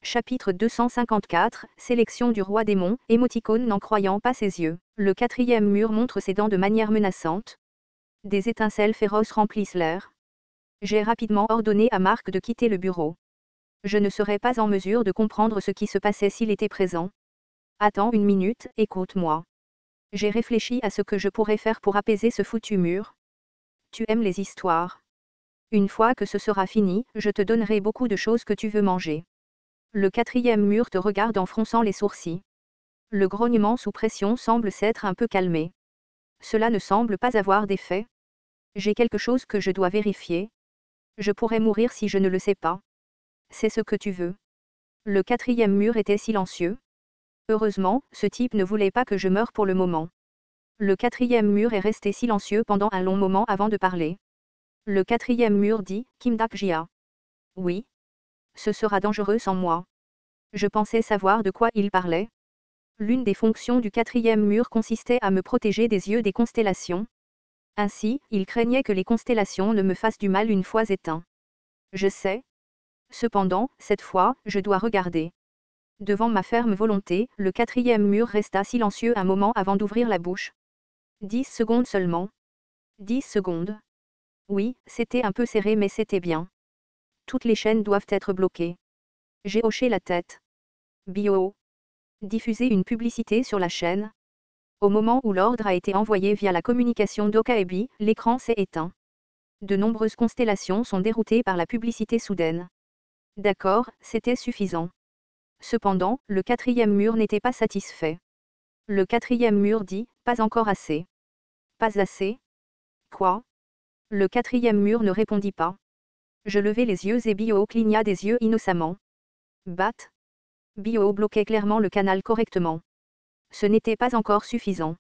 Chapitre 254, Sélection du roi démon, émoticône n'en croyant pas ses yeux. Le quatrième mur montre ses dents de manière menaçante. Des étincelles féroces remplissent l'air. J'ai rapidement ordonné à Marc de quitter le bureau. Je ne serais pas en mesure de comprendre ce qui se passait s'il était présent. Attends une minute, écoute-moi. J'ai réfléchi à ce que je pourrais faire pour apaiser ce foutu mur. Tu aimes les histoires. Une fois que ce sera fini, je te donnerai beaucoup de choses que tu veux manger. Le quatrième mur te regarde en fronçant les sourcils. Le grognement sous pression semble s'être un peu calmé. Cela ne semble pas avoir d'effet. J'ai quelque chose que je dois vérifier. Je pourrais mourir si je ne le sais pas. C'est ce que tu veux. Le quatrième mur était silencieux. Heureusement, ce type ne voulait pas que je meure pour le moment. Le quatrième mur est resté silencieux pendant un long moment avant de parler. Le quatrième mur dit, Kim Dak-jia. Oui. Ce sera dangereux sans moi. Je pensais savoir de quoi il parlait. L'une des fonctions du quatrième mur consistait à me protéger des yeux des constellations. Ainsi, il craignait que les constellations ne me fassent du mal une fois éteints. Je sais. Cependant, cette fois, je dois regarder. Devant ma ferme volonté, le quatrième mur resta silencieux un moment avant d'ouvrir la bouche. 10 secondes seulement. 10 secondes. Oui, c'était un peu serré mais c'était bien. Toutes les chaînes doivent être bloquées. J'ai hoché la tête. Bio. Diffuser une publicité sur la chaîne. Au moment où l'ordre a été envoyé via la communication d'Okaebi, l'écran s'est éteint. De nombreuses constellations sont déroutées par la publicité soudaine. D'accord, c'était suffisant. Cependant, le quatrième mur n'était pas satisfait. Le quatrième mur dit, pas encore assez. Pas assez? Quoi? Le quatrième mur ne répondit pas. Je levai les yeux et Bio cligna des yeux innocemment. Bat. Bio bloquait clairement le canal correctement. Ce n'était pas encore suffisant.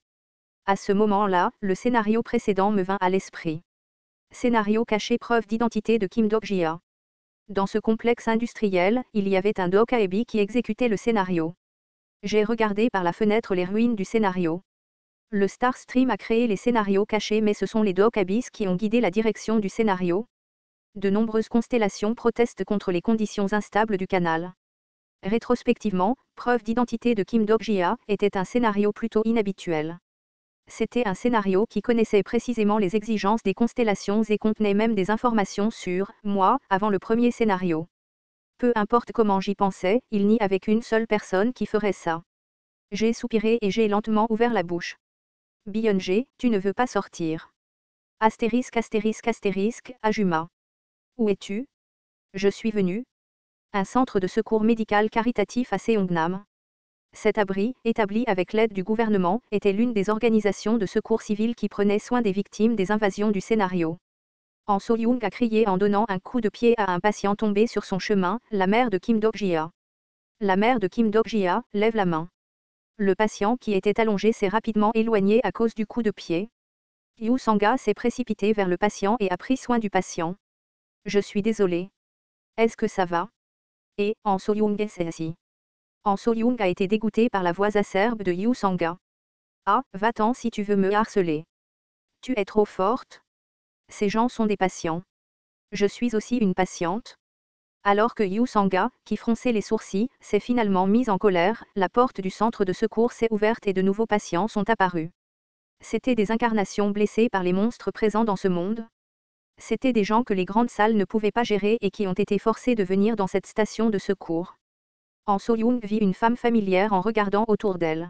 À ce moment-là, le scénario précédent me vint à l'esprit. Scénario caché, preuve d'identité de Kim Dok-jia. Dans ce complexe industriel, il y avait un Dokaebi qui exécutait le scénario. J'ai regardé par la fenêtre les ruines du scénario. Le Starstream a créé les scénarios cachés mais ce sont les Dokabis qui ont guidé la direction du scénario. De nombreuses constellations protestent contre les conditions instables du canal. Rétrospectivement, preuve d'identité de Kim Dok-jia était un scénario plutôt inhabituel. C'était un scénario qui connaissait précisément les exigences des constellations et contenait même des informations sur moi avant le premier scénario. Peu importe comment j'y pensais, il n'y avait qu'une seule personne qui ferait ça. J'ai soupiré et j'ai lentement ouvert la bouche. Beyoncé, tu ne veux pas sortir. Astérisque astérisque astérisque, Ajuma. Où es-tu? Je suis venu. Un centre de secours médical caritatif à Seongnam. Cet abri, établi avec l'aide du gouvernement, était l'une des organisations de secours civils qui prenaient soin des victimes des invasions du scénario. En So-young a crié en donnant un coup de pied à un patient tombé sur son chemin, la mère de Kim Dok-jia. La mère de Kim Dok-jia lève la main. Le patient qui était allongé s'est rapidement éloigné à cause du coup de pied. Yu Sanga s'est précipité vers le patient et a pris soin du patient. Je suis désolé. Est-ce que ça va? Et, en So-young s'est assis. En So-young a été dégoûté par la voix acerbe de Yu Sanga. Ah, va-t'en si tu veux me harceler. Tu es trop forte. Ces gens sont des patients. Je suis aussi une patiente. Alors que Yu Sanga, qui fronçait les sourcils, s'est finalement mise en colère, la porte du centre de secours s'est ouverte et de nouveaux patients sont apparus. C'étaient des incarnations blessées par les monstres présents dans ce monde. C'étaient des gens que les grandes salles ne pouvaient pas gérer et qui ont été forcés de venir dans cette station de secours. En So-young vit une femme familière en regardant autour d'elle.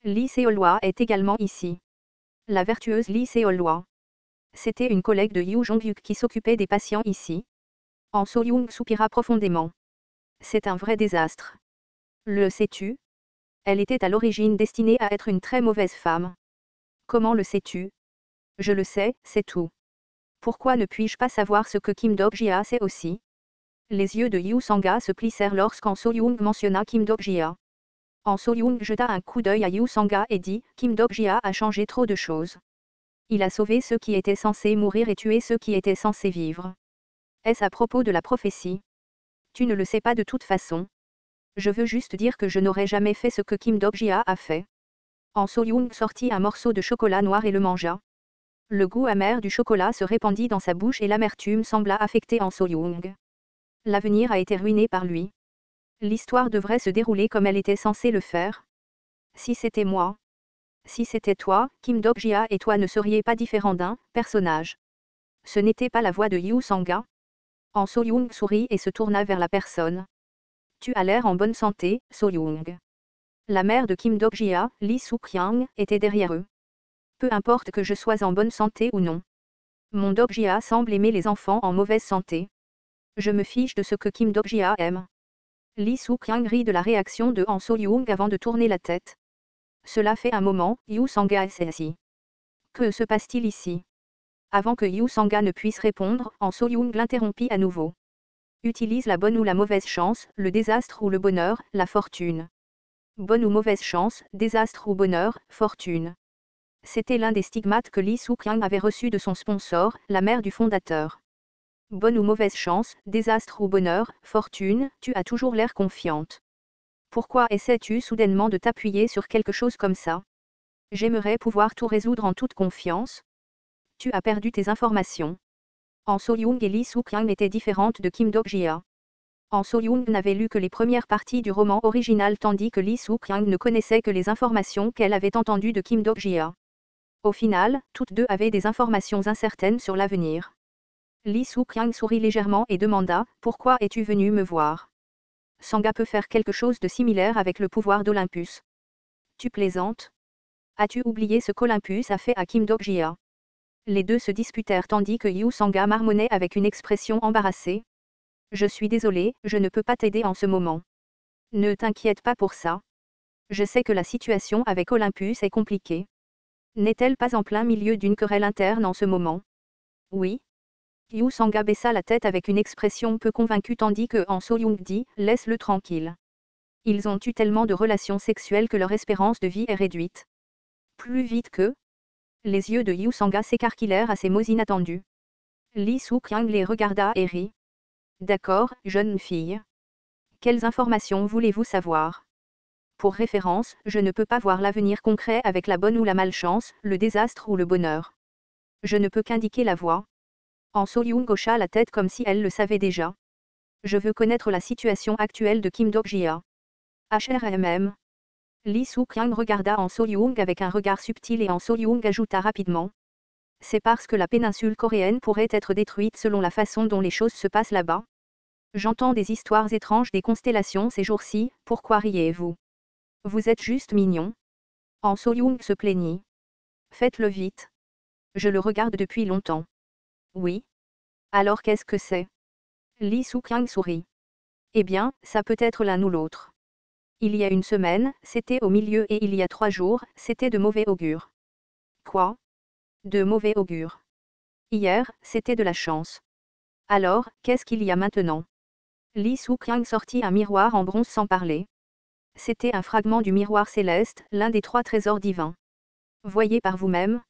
Lee Seolwa est également ici. La vertueuse Lee Seolwa. C'était une collègue de Yu Jong-yuk qui s'occupait des patients ici. En So-young soupira profondément. C'est un vrai désastre. Le sais-tu? Elle était à l'origine destinée à être une très mauvaise femme. Comment le sais-tu? Je le sais, c'est tout. Pourquoi ne puis-je pas savoir ce que Kim Dok-jia sait aussi? Les yeux de Yu Sanga se plissèrent lorsqu'en So-young mentionna Kim Dok-jia. En So-young jeta un coup d'œil à Yu Sanga et dit, Kim Dok-jia a changé trop de choses. Il a sauvé ceux qui étaient censés mourir et tué ceux qui étaient censés vivre. Est-ce à propos de la prophétie? Tu ne le sais pas de toute façon. Je veux juste dire que je n'aurais jamais fait ce que Kim Dok-jia a fait. En So-young sortit un morceau de chocolat noir et le mangea. Le goût amer du chocolat se répandit dans sa bouche et l'amertume sembla affecter en So-young. L'avenir a été ruiné par lui. L'histoire devrait se dérouler comme elle était censée le faire. Si c'était moi. Si c'était toi, Kim Dok-jia et toi ne seriez pas différents d'un personnage. Ce n'était pas la voix de Yu Sanga. En So-young sourit et se tourna vers la personne. Tu as l'air en bonne santé, So-young. La mère de Kim Dok-jia, Lee Suk-yang, était derrière eux. Peu importe que je sois en bonne santé ou non. Mon Dok-jia semble aimer les enfants en mauvaise santé. Je me fiche de ce que Kim Dok-jia aime. Lee Suk-yang rit de la réaction de Han So-young avant de tourner la tête. Cela fait un moment, Yu Sanga s'est assis. Que se passe-t-il ici? Avant que Yu Sanga ne puisse répondre, Han So-young l'interrompit à nouveau. Utilise la bonne ou la mauvaise chance, le désastre ou le bonheur, la fortune. Bonne ou mauvaise chance, désastre ou bonheur, fortune. C'était l'un des stigmates que Lee Suk-yang avait reçu de son sponsor, la mère du fondateur. Bonne ou mauvaise chance, désastre ou bonheur, fortune, tu as toujours l'air confiante. Pourquoi essaies-tu soudainement de t'appuyer sur quelque chose comme ça? J'aimerais pouvoir tout résoudre en toute confiance. Tu as perdu tes informations. Han So-young et Lee Suk-yang étaient différentes de Kim Dok-jia. Han So-young n'avait lu que les premières parties du roman original tandis que Lee Suk-yang ne connaissait que les informations qu'elle avait entendues de Kim Dok-jia. Au final, toutes deux avaient des informations incertaines sur l'avenir. Lee Suk-yang sourit légèrement et demanda « Pourquoi es-tu venu me voir ?» Sanga peut faire quelque chose de similaire avec le pouvoir d'Olympus. Tu plaisantes? As-tu oublié ce qu'Olympus a fait à Kim Dok-jia? Les deux se disputèrent tandis que Yu Sanga marmonnait avec une expression embarrassée. Je suis désolé, je ne peux pas t'aider en ce moment. Ne t'inquiète pas pour ça. Je sais que la situation avec Olympus est compliquée. N'est-elle pas en plein milieu d'une querelle interne en ce moment? Oui. Yu Sanga baissa la tête avec une expression peu convaincue tandis que Han So-young dit « Laisse-le tranquille. Ils ont eu tellement de relations sexuelles que leur espérance de vie est réduite. » Plus vite que... Les yeux de Yu Sanga s'écarquillèrent à ces mots inattendus. Lee Suk-yang les regarda et rit. D'accord, jeune fille. Quelles informations voulez-vous savoir? Pour référence, je ne peux pas voir l'avenir concret avec la bonne ou la malchance, le désastre ou le bonheur. Je ne peux qu'indiquer la voie. Han So-young hocha la tête comme si elle le savait déjà. Je veux connaître la situation actuelle de Kim Dok-jia. HRMM. Lee Suk-yang regarda Han So-young avec un regard subtil et Han So-young ajouta rapidement. C'est parce que la péninsule coréenne pourrait être détruite selon la façon dont les choses se passent là-bas. J'entends des histoires étranges des constellations ces jours-ci, pourquoi riez-vous? Vous êtes juste mignon. Han So-young se plaignit. Faites-le vite. Je le regarde depuis longtemps. Oui. Alors qu'est-ce que c'est? Lee Suk-yang sourit. Eh bien, ça peut être l'un ou l'autre. Il y a une semaine, c'était au milieu et il y a 3 jours, c'était de mauvais augure. Quoi? De mauvais augure. Hier, c'était de la chance. Alors, qu'est-ce qu'il y a maintenant? Lee Suk-yang sortit un miroir en bronze sans parler. C'était un fragment du miroir céleste, l'un des 3 trésors divins. Voyez par vous-même.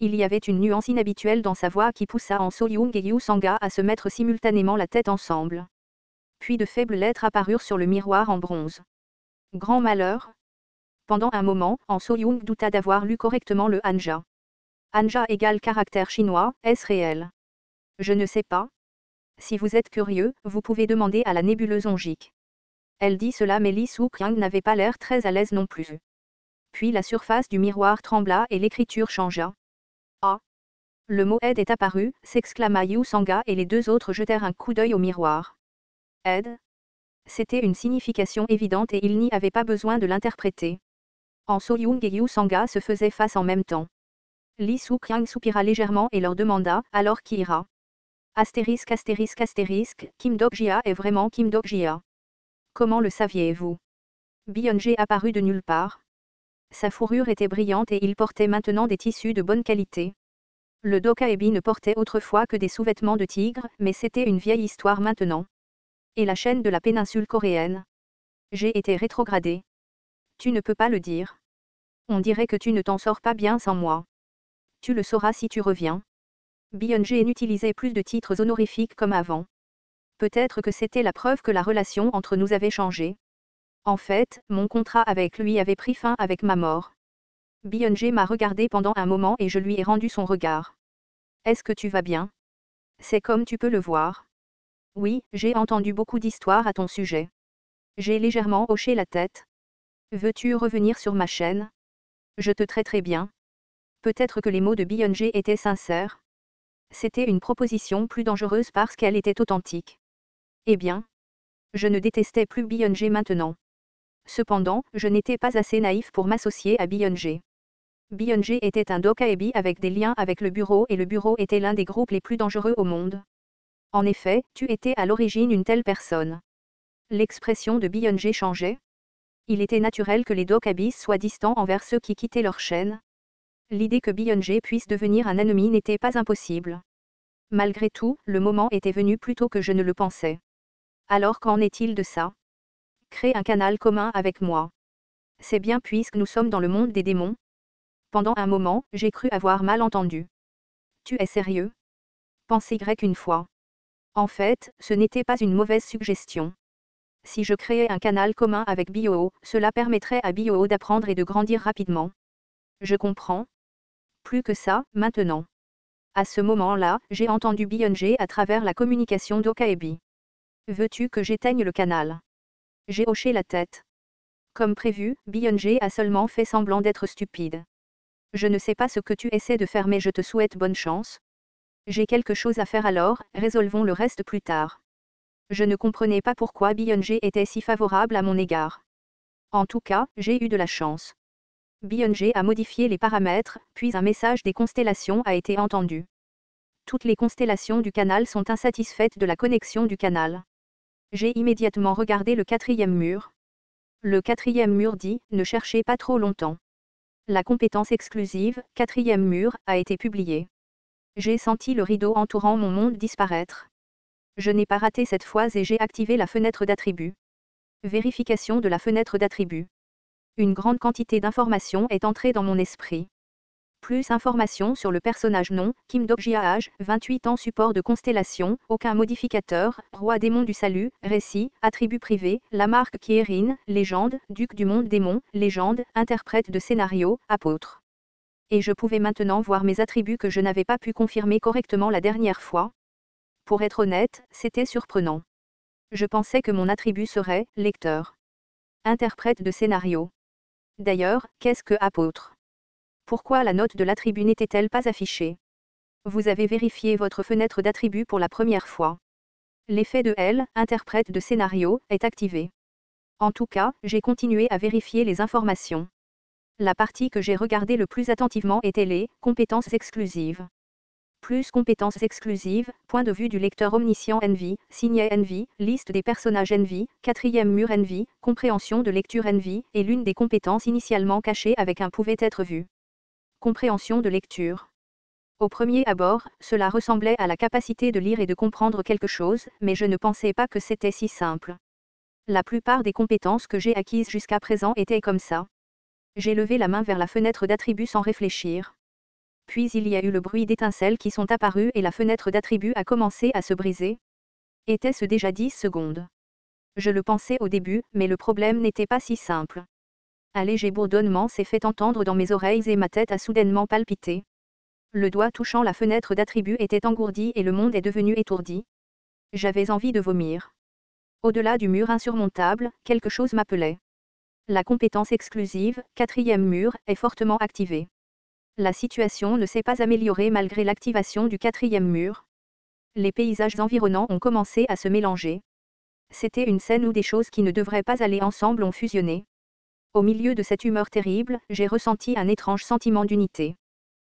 Il y avait une nuance inhabituelle dans sa voix qui poussa Han So-young et Yu Sanga à se mettre simultanément la tête ensemble. Puis de faibles lettres apparurent sur le miroir en bronze. Grand malheur. Pendant un moment, Han So-young douta d'avoir lu correctement le hanja. Hanja égale caractère chinois, est-ce réel? Je ne sais pas. Si vous êtes curieux, vous pouvez demander à la nébuleuse ongique. Elle dit cela mais Lee Suk-yang n'avait pas l'air très à l'aise non plus. Puis la surface du miroir trembla et l'écriture changea. Ah! Le mot aide est apparu, s'exclama Yu Sanga et les 2 autres jetèrent un coup d'œil au miroir. Aide? C'était une signification évidente et ils n'y avaient pas besoin de l'interpréter. Han So-young et Yu Sanga se faisaient face en même temps. Lee Suk-yang soupira légèrement et leur demanda, alors qui ira? Astérisque astérisque astérisque, Kim Dok-jia est vraiment Kim Dok-jia. Comment le saviez-vous? Byung-jae apparut de nulle part. Sa fourrure était brillante et il portait maintenant des tissus de bonne qualité. Le Dokaebi ne portait autrefois que des sous-vêtements de tigre, mais c'était une vieille histoire maintenant. Et la chaîne de la péninsule coréenne? J'ai été rétrogradé. Tu ne peux pas le dire. On dirait que tu ne t'en sors pas bien sans moi. Tu le sauras si tu reviens. Byung-jae n'utilisait plus de titres honorifiques comme avant. Peut-être que c'était la preuve que la relation entre nous avait changé. En fait, mon contrat avec lui avait pris fin avec ma mort. Byung-jae m'a regardé pendant un moment et je lui ai rendu son regard. Est-ce que tu vas bien? C'est comme tu peux le voir. Oui, j'ai entendu beaucoup d'histoires à ton sujet. J'ai légèrement hoché la tête. Veux-tu revenir sur ma chaîne? Je te traiterai bien. Peut-être que les mots de Beyoncé étaient sincères. C'était une proposition plus dangereuse parce qu'elle était authentique. Eh bien, je ne détestais plus Beyoncé maintenant. Cependant, je n'étais pas assez naïf pour m'associer à Beyoncé. Beyoncé était un Dokaebi avec des liens avec le bureau et le bureau était l'un des groupes les plus dangereux au monde. En effet, tu étais à l'origine une telle personne. L'expression de Beyoncé changeait. Il était naturel que les Dokabis soient distants envers ceux qui quittaient leur chaîne. L'idée que Beyoncé puisse devenir un ennemi n'était pas impossible. Malgré tout, le moment était venu plus tôt que je ne le pensais. Alors qu'en est-il de ça? Crée un canal commun avec moi. C'est bien puisque nous sommes dans le monde des démons. Pendant un moment, j'ai cru avoir mal entendu. Tu es sérieux? Pense Y une fois. En fait, ce n'était pas une mauvaise suggestion. Si je créais un canal commun avec BioO, cela permettrait à BioO d'apprendre et de grandir rapidement. Je comprends. Plus que ça, maintenant. À ce moment-là, j'ai entendu Beyoncé à travers la communication d'Okaebi. Veux-tu que j'éteigne le canal? J'ai hoché la tête. Comme prévu, Beyoncé a seulement fait semblant d'être stupide. Je ne sais pas ce que tu essaies de faire mais je te souhaite bonne chance. J'ai quelque chose à faire alors, résolvons le reste plus tard. Je ne comprenais pas pourquoi Beyoncé était si favorable à mon égard. En tout cas, j'ai eu de la chance. Beyoncé a modifié les paramètres, puis un message des constellations a été entendu. Toutes les constellations du canal sont insatisfaites de la connexion du canal. J'ai immédiatement regardé le 4e mur. Le 4e mur dit, ne cherchez pas trop longtemps. La compétence exclusive, 4e mur, a été publiée. J'ai senti le rideau entourant mon monde disparaître. Je n'ai pas raté cette fois et j'ai activé la fenêtre d'attributs. Vérification de la fenêtre d'attributs. Une grande quantité d'informations est entrée dans mon esprit. Plus informations sur le personnage non, Kim Dok-jia âge, 28 ans support de constellation, aucun modificateur, roi démon du salut, récit, attribut privé, la marque Kierin, légende, duc du monde démon, légende, interprète de scénario, apôtre. Et je pouvais maintenant voir mes attributs que je n'avais pas pu confirmer correctement la dernière fois. Pour être honnête, c'était surprenant. Je pensais que mon attribut serait « lecteur ». Interprète de scénario. D'ailleurs, qu'est-ce que apôtre? Pourquoi la note de l'attribut n'était-elle pas affichée? Vous avez vérifié votre fenêtre d'attribut pour la première fois. L'effet de L, interprète de scénario, est activé. En tout cas, j'ai continué à vérifier les informations. La partie que j'ai regardée le plus attentivement était les compétences exclusives. Plus compétences exclusives, point de vue du lecteur omniscient Envy, signet Envy, liste des personnages Envy, 4e mur Envy, compréhension de lecture Envy, et l'une des compétences initialement cachées avec un pouvait être vu. Compréhension de lecture. Au premier abord, cela ressemblait à la capacité de lire et de comprendre quelque chose, mais je ne pensais pas que c'était si simple. La plupart des compétences que j'ai acquises jusqu'à présent étaient comme ça. J'ai levé la main vers la fenêtre d'attributs sans réfléchir. Puis il y a eu le bruit d'étincelles qui sont apparues et la fenêtre d'attributs a commencé à se briser. Était-ce déjà 10 secondes? Je le pensais au début, mais le problème n'était pas si simple. Un léger bourdonnement s'est fait entendre dans mes oreilles et ma tête a soudainement palpité. Le doigt touchant la fenêtre d'attributs était engourdi et le monde est devenu étourdi. J'avais envie de vomir. Au-delà du mur insurmontable, quelque chose m'appelait. La compétence exclusive, 4e mur, est fortement activée. La situation ne s'est pas améliorée malgré l'activation du 4e mur. Les paysages environnants ont commencé à se mélanger. C'était une scène où des choses qui ne devraient pas aller ensemble ont fusionné. Au milieu de cette humeur terrible, j'ai ressenti un étrange sentiment d'unité.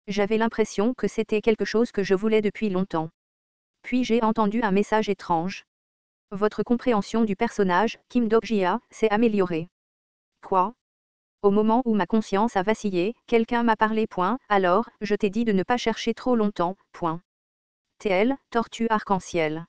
J'avais l'impression que c'était quelque chose que je voulais depuis longtemps. Puis j'ai entendu un message étrange. Votre compréhension du personnage, Kim Dok-jia, s'est améliorée. Quoi? Au moment où ma conscience a vacillé, quelqu'un m'a parlé. Alors, je t'ai dit de ne pas chercher trop longtemps. TL, tortue arc-en-ciel.